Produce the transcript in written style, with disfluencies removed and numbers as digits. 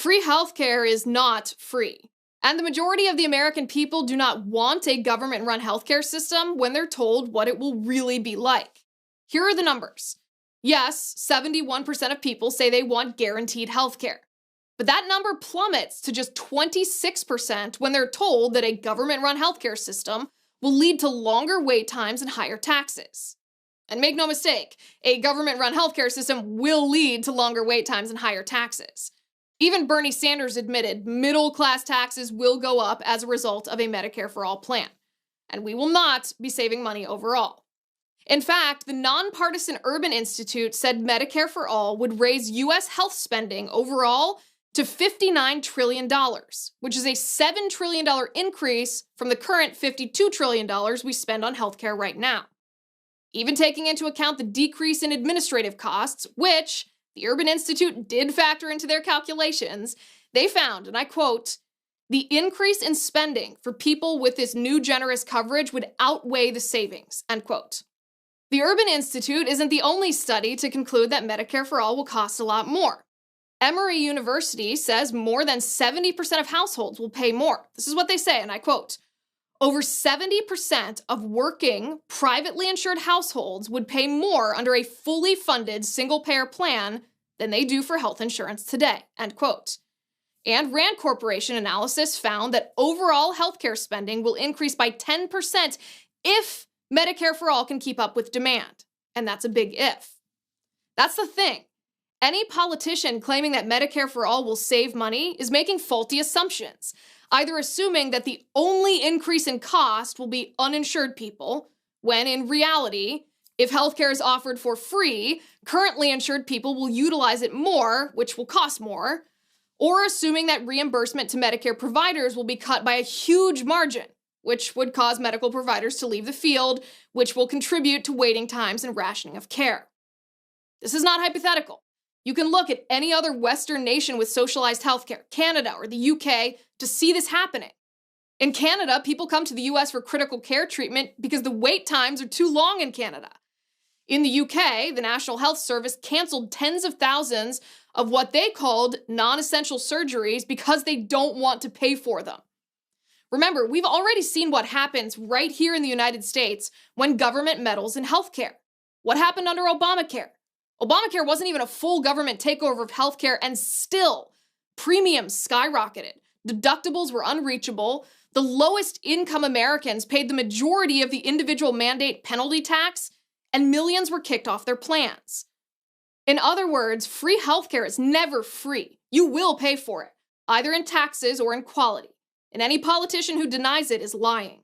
Free healthcare is not free. And the majority of the American people do not want a government-run healthcare system when they're told what it will really be like. Here are the numbers. Yes, 71% of people say they want guaranteed healthcare. But that number plummets to just 26% when they're told that a government-run healthcare system will lead to longer wait times and higher taxes. And make no mistake, a government-run healthcare system will lead to longer wait times and higher taxes. Even Bernie Sanders admitted middle-class taxes will go up as a result of a Medicare for All plan. And we will not be saving money overall. In fact, the nonpartisan Urban Institute said Medicare for All would raise U.S. health spending overall to $59 trillion, which is a $7 trillion increase from the current $52 trillion we spend on healthcare right now. Even taking into account the decrease in administrative costs, which the Urban Institute did factor into their calculations, they found, and I quote, "The increase in spending for people with this new generous coverage would outweigh the savings," end quote. The Urban Institute isn't the only study to conclude that Medicare for All will cost a lot more. Emory University says more than 70% of households will pay more. This is what they say, and I quote, "Over 70% of working, privately insured households would pay more under a fully funded single-payer plan than they do for health insurance today," end quote. And Rand Corporation analysis found that overall healthcare spending will increase by 10% if Medicare for All can keep up with demand. And that's a big if. That's the thing. Any politician claiming that Medicare for All will save money is making faulty assumptions, either assuming that the only increase in cost will be uninsured people, when in reality, if healthcare is offered for free, currently insured people will utilize it more, which will cost more, or assuming that reimbursement to Medicare providers will be cut by a huge margin, which would cause medical providers to leave the field, which will contribute to waiting times and rationing of care. This is not hypothetical. You can look at any other Western nation with socialized healthcare, Canada or the UK, to see this happening. In Canada, people come to the US for critical care treatment because the wait times are too long in Canada. In the UK, the National Health Service canceled tens of thousands of what they called non-essential surgeries because they don't want to pay for them. Remember, we've already seen what happens right here in the United States when government meddles in healthcare. What happened under Obamacare? Obamacare wasn't even a full government takeover of healthcare, and still, premiums skyrocketed. Deductibles were unreachable. The lowest income Americans paid the majority of the individual mandate penalty tax, and millions were kicked off their plans. In other words, free healthcare is never free. You will pay for it, either in taxes or in quality. And any politician who denies it is lying.